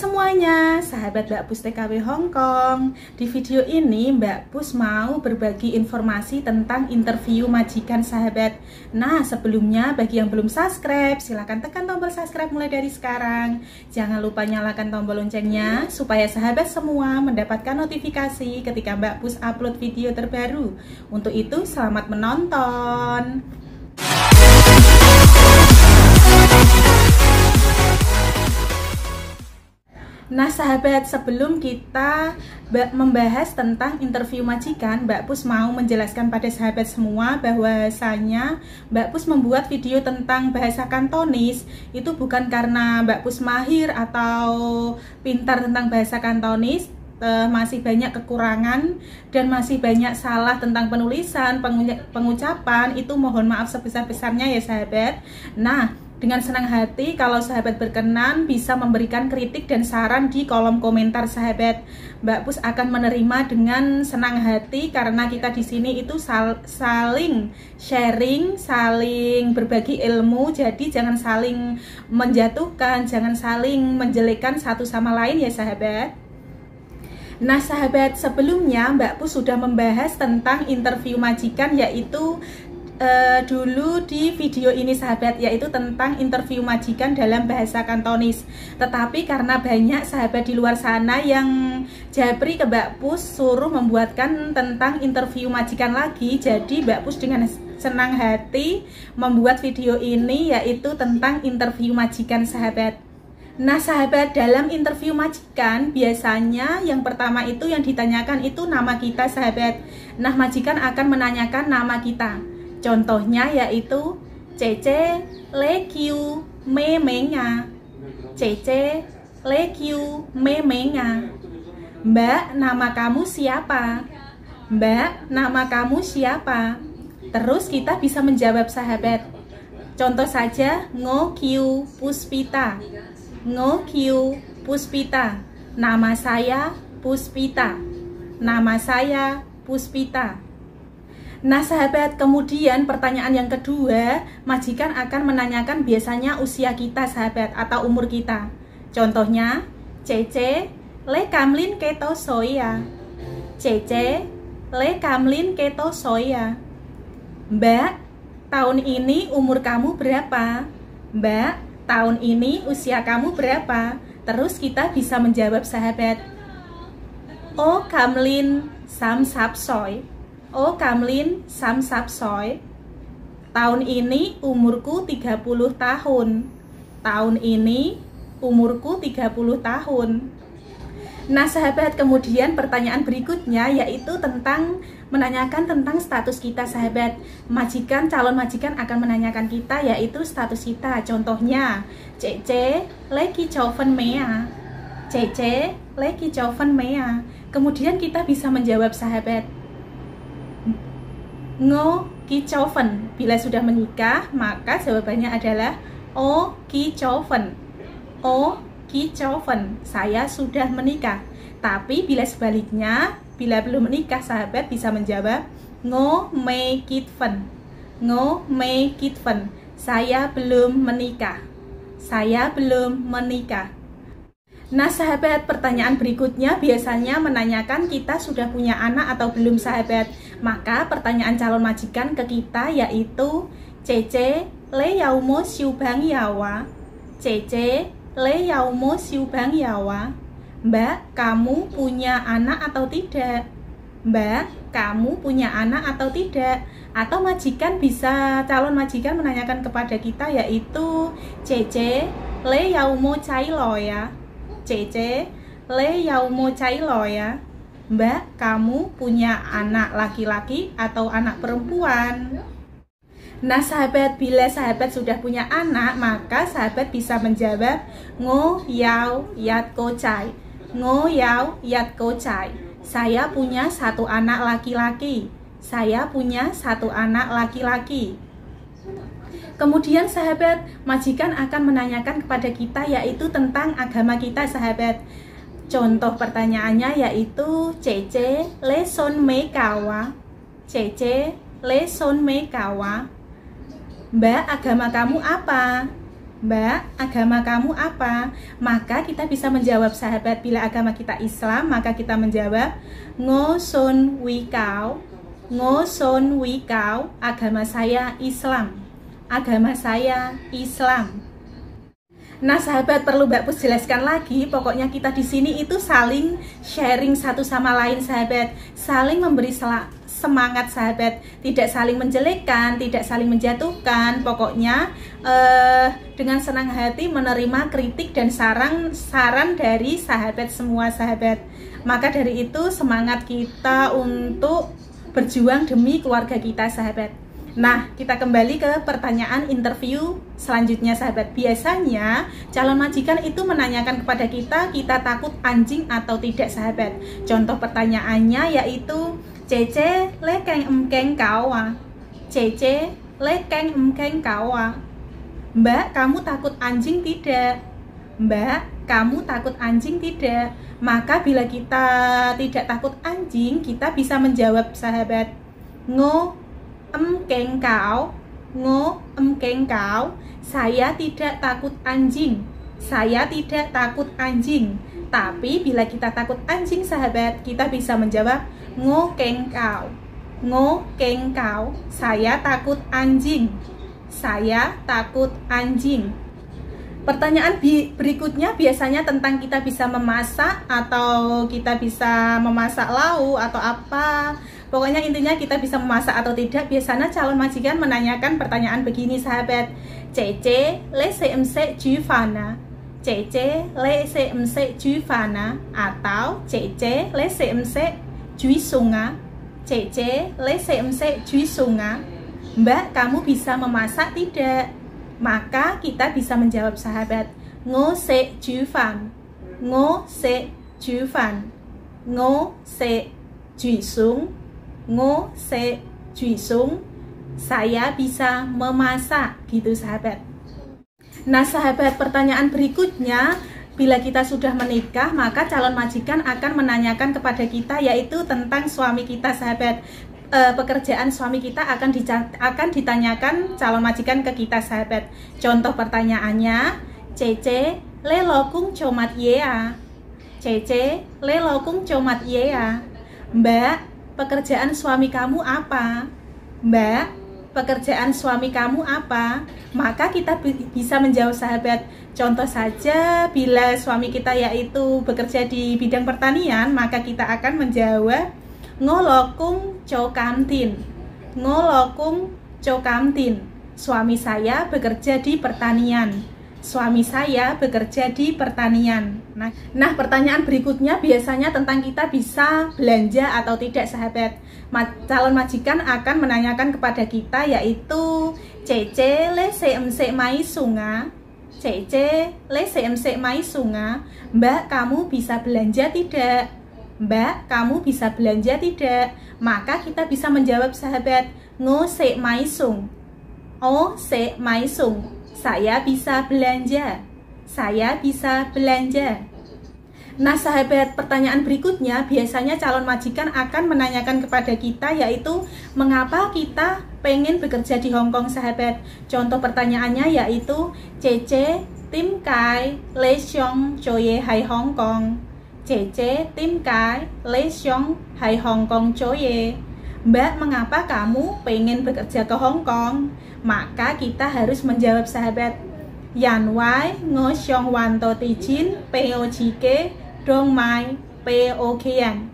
semuanya, sahabat Mbak Pus TKW Hongkong. Di video ini Mbak Pus mau berbagi informasi tentang interview majikan sahabat. Nah, sebelumnya bagi yang belum subscribe, silahkan tekan tombol subscribe mulai dari sekarang. Jangan lupa nyalakan tombol loncengnya supaya sahabat semua mendapatkan notifikasi ketika Mbak Pus upload video terbaru. Untuk itu, selamat menonton. Nah sahabat, sebelum kita membahas tentang interview majikan, Mbak Pus mau menjelaskan pada sahabat semua bahwasanya Mbak Pus membuat video tentang bahasa Kantonis itu bukan karena Mbak Pus mahir atau pintar tentang bahasa Kantonis. Masih banyak kekurangan dan masih banyak salah tentang penulisan, pengucapan, itu mohon maaf sebesar-besarnya ya sahabat. Nah, dengan senang hati kalau sahabat berkenan bisa memberikan kritik dan saran di kolom komentar sahabat. Mbak Pus akan menerima dengan senang hati karena kita di sini itu saling sharing, saling berbagi ilmu. Jadi jangan saling menjatuhkan, jangan saling menjelekkan satu sama lain ya sahabat. Nah sahabat, sebelumnya Mbak Pus sudah membahas tentang interview majikan, yaitu dulu di video ini sahabat, yaitu tentang interview majikan dalam bahasa Kantonis. Tetapi karena banyak sahabat di luar sana yang japri ke Mbak Pus suruh membuatkan tentang interview majikan lagi, jadi Mbak Pus dengan senang hati membuat video ini, yaitu tentang interview majikan sahabat. Nah sahabat, dalam interview majikan biasanya yang pertama itu yang ditanyakan itu nama kita sahabat. Nah majikan akan menanyakan nama kita. Contohnya yaitu Cece Lekiu Memenya, Cece Lekiu Memenya. Mbak, nama kamu siapa? Mbak, nama kamu siapa? Terus kita bisa menjawab sahabat. Contoh saja, Ngokiu Puspita. Ngokiu Puspita. Nama saya Puspita. Nama saya Puspita. Nah sahabat, kemudian pertanyaan yang kedua, majikan akan menanyakan biasanya usia kita sahabat atau umur kita. Contohnya, Cece Le Kamlin Keto Soya. Cece Le Kamlin Keto Soya. Mbak, tahun ini umur kamu berapa? Mbak, tahun ini usia kamu berapa? Terus kita bisa menjawab sahabat. Oh Kamlin Sam Sapsoy. Oh Kamlin Sam Sapsoy. Tahun ini umurku 30 tahun. Tahun ini umurku 30 tahun. Nah sahabat, kemudian pertanyaan berikutnya yaitu tentang menanyakan tentang status kita sahabat. Majikan, calon majikan akan menanyakan kita yaitu status kita. Contohnya, Cece Leki Choven Mea. Cece Leki Choven Mea. Kemudian kita bisa menjawab sahabat. Ngo Ki Choven. Bila sudah menikah, maka jawabannya adalah O Ki Choven. O Ki Choven. Saya sudah menikah. Tapi bila sebaliknya, bila belum menikah, sahabat bisa menjawab Ngo Mei Kitven. Ngo Mei Kitven. Saya belum menikah. Saya belum menikah. Nah sahabat, pertanyaan berikutnya biasanya menanyakan kita sudah punya anak atau belum sahabat. Maka pertanyaan calon majikan ke kita yaitu Cece Le Yaumo Siubang Yawa. Cece Le Yaumo Siubang Yawa. Mbak, kamu punya anak atau tidak? Mbak, kamu punya anak atau tidak? Atau majikan bisa, calon majikan menanyakan kepada kita yaitu Cece Le Yaumo Cailo ya. Cece Le Yaumo Cailo ya. Mbak, kamu punya anak laki-laki atau anak perempuan? Nah sahabat, bila sahabat sudah punya anak, maka sahabat bisa menjawab Ngo Yao Yat Kocai. Ngo Yao Yat Kocai. Saya punya satu anak laki-laki. Saya punya satu anak laki-laki. Kemudian sahabat, majikan akan menanyakan kepada kita yaitu tentang agama kita sahabat. Contoh pertanyaannya yaitu Cece Le Son Me Kawa. Cece Le Son Me Kawa. Mbak, agama kamu apa? Mbak, agama kamu apa? Maka kita bisa menjawab sahabat, bila agama kita Islam, maka kita menjawab ngoson wikau, ngoson wikau, agama saya Islam, agama saya Islam. Nah sahabat, perlu Mbak Pus jelaskan lagi, pokoknya kita di sini itu saling sharing satu sama lain sahabat, saling memberi semangat sahabat, tidak saling menjelekkan, tidak saling menjatuhkan, pokoknya dengan senang hati menerima kritik dan saran dari sahabat semua sahabat. Maka dari itu semangat kita untuk berjuang demi keluarga kita sahabat. Nah, kita kembali ke pertanyaan interview selanjutnya sahabat. Biasanya calon majikan itu menanyakan kepada kita takut anjing atau tidak sahabat. Contoh pertanyaannya yaitu Cece lekeng emkeng kawa, Cece lekeng emkeng kawa. Mbak, kamu takut anjing tidak? Mbak, kamu takut anjing tidak? Maka bila kita tidak takut anjing, kita bisa menjawab sahabat, ngo emkeng kau, ngo emkeng kau. Saya tidak takut anjing, saya tidak takut anjing. Tapi bila kita takut anjing sahabat, kita bisa menjawab ngo keng kau, ngo keng kau. Saya takut anjing, saya takut anjing. Pertanyaan berikutnya biasanya tentang kita bisa memasak atau kita bisa memasak lauk atau apa. Pokoknya intinya kita bisa memasak atau tidak. Biasanya calon majikan menanyakan pertanyaan begini sahabat, Cece le seemse ju fana, Cece le seemse ju fana, atau Cece le seemse ju sunga, Cece le seemse ju sunga. Mbak, kamu bisa memasak tidak? Maka kita bisa menjawab sahabat, ngo se ju fan, ngo se ju fan, ngo se ju sung, ngo se ju sung. Saya bisa memasak, gitu sahabat. Nah sahabat, pertanyaan berikutnya, bila kita sudah menikah, maka calon majikan akan menanyakan kepada kita yaitu tentang suami kita sahabat. Pekerjaan suami kita akan ditanyakan calon majikan ke kita sahabat. Contoh pertanyaannya, Cece le lokung comat yea, Cece le lokung comat yea. Mbak, pekerjaan suami kamu apa? Mbak, pekerjaan suami kamu apa? Maka kita bisa menjawab sahabat. Contoh saja, bila suami kita yaitu bekerja di bidang pertanian, maka kita akan menjawab ngolokung cokamtin, ngolokung cokamtin. Suami saya bekerja di pertanian, suami saya bekerja di pertanian. Nah pertanyaan berikutnya biasanya tentang kita bisa belanja atau tidak sahabat. Calon majikan akan menanyakan kepada kita yaitu Cece le seemse mai sunga, Cece le seemse mai sunga. Mbak, kamu bisa belanja tidak? Mbak, kamu bisa belanja tidak? Maka kita bisa menjawab sahabat, ngo se maisung, o se maisung. Saya bisa belanja, saya bisa belanja. Nah sahabat, pertanyaan berikutnya biasanya calon majikan akan menanyakan kepada kita yaitu mengapa kita pengen bekerja di Hong Kong sahabat. Contoh pertanyaannya yaitu Cece tim kai le xiong choye hai Hong Kong, Cece tim kai le xiong hai Hong Kong choye. Mbak, mengapa kamu pengen bekerja ke Hong Kong? Maka kita harus menjawab sahabat, Yan wai ngo xiong wan to ti jin peo jike dong mai peo kian.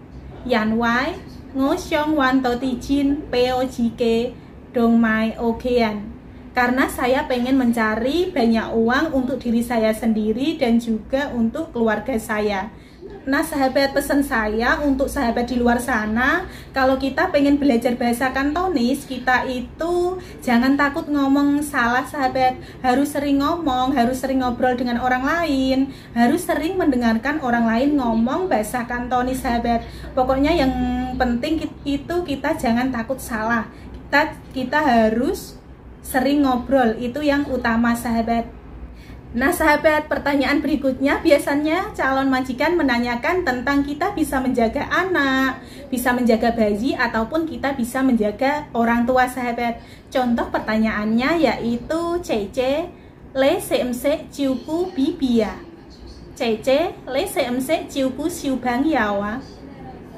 Yan wai ngo xiong wan to ti jin peo jike dong mai okean. Karena saya pengen mencari banyak uang untuk diri saya sendiri dan juga untuk keluarga saya. Nah sahabat, pesan saya untuk sahabat di luar sana, kalau kita pengen belajar bahasa Kantonis, kita itu jangan takut ngomong salah sahabat. Harus sering ngomong, harus sering ngobrol dengan orang lain, harus sering mendengarkan orang lain ngomong bahasa Kantonis sahabat. Pokoknya yang penting itu kita jangan takut salah. Kita harus sering ngobrol, itu yang utama sahabat. Nah sahabat, pertanyaan berikutnya biasanya calon majikan menanyakan tentang kita bisa menjaga anak, bisa menjaga bayi, ataupun kita bisa menjaga orang tua sahabat. Contoh pertanyaannya yaitu Cece lấy xem sẽ chiều cu bí bìa. Trẻ chế lấy xem sẽ chiều cu siêu bang giàu á.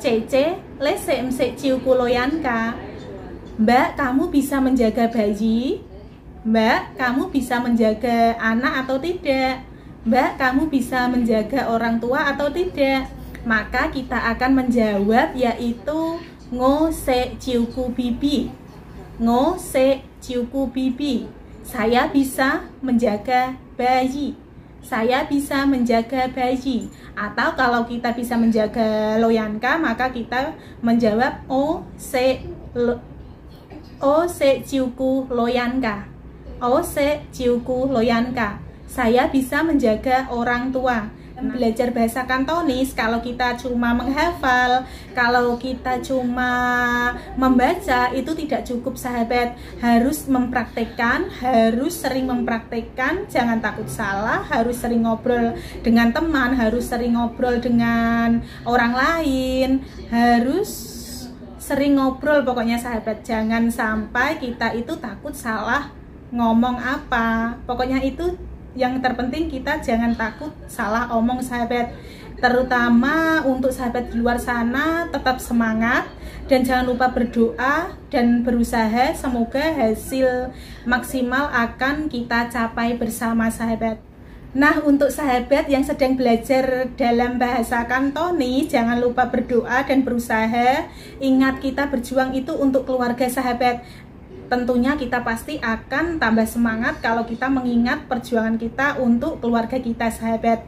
Trẻ chế lấy xem sẽ chiều cu Loyanka. Mbak, kamu bisa menjaga bayi? Mbak, kamu bisa menjaga anak atau tidak? Mbak, kamu bisa menjaga orang tua atau tidak? Maka kita akan menjawab yaitu ngo se ciuku bibi. Ngo se ciuku bibi. Saya bisa menjaga bayi. Saya bisa menjaga bayi. Atau kalau kita bisa menjaga Loyanka, maka kita menjawab o se ciuku Loyanka. O se ciuku Loyanka. Saya bisa menjaga orang tua. Belajar bahasa Kantonis, kalau kita cuma menghafal, kalau kita cuma membaca, itu tidak cukup sahabat. Harus mempraktekkan, harus sering mempraktekkan, jangan takut salah, harus sering ngobrol dengan teman, harus sering ngobrol dengan orang lain, harus sering ngobrol pokoknya sahabat. Jangan sampai kita itu takut salah ngomong apa. Pokoknya itu yang terpenting, kita jangan takut salah omong sahabat. Terutama untuk sahabat di luar sana, tetap semangat dan jangan lupa berdoa dan berusaha, semoga hasil maksimal akan kita capai bersama sahabat. Nah, untuk sahabat yang sedang belajar dalam bahasa Kantonis, jangan lupa berdoa dan berusaha. Ingat, kita berjuang itu untuk keluarga sahabat. Tentunya kita pasti akan tambah semangat kalau kita mengingat perjuangan kita untuk keluarga kita sahabat.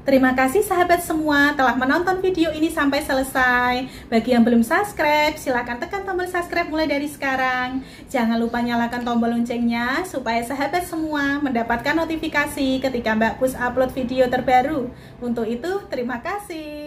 Terima kasih sahabat semua telah menonton video ini sampai selesai. Bagi yang belum subscribe, silahkan tekan tombol subscribe mulai dari sekarang. Jangan lupa nyalakan tombol loncengnya supaya sahabat semua mendapatkan notifikasi ketika Mbak Pus upload video terbaru. Untuk itu, terima kasih.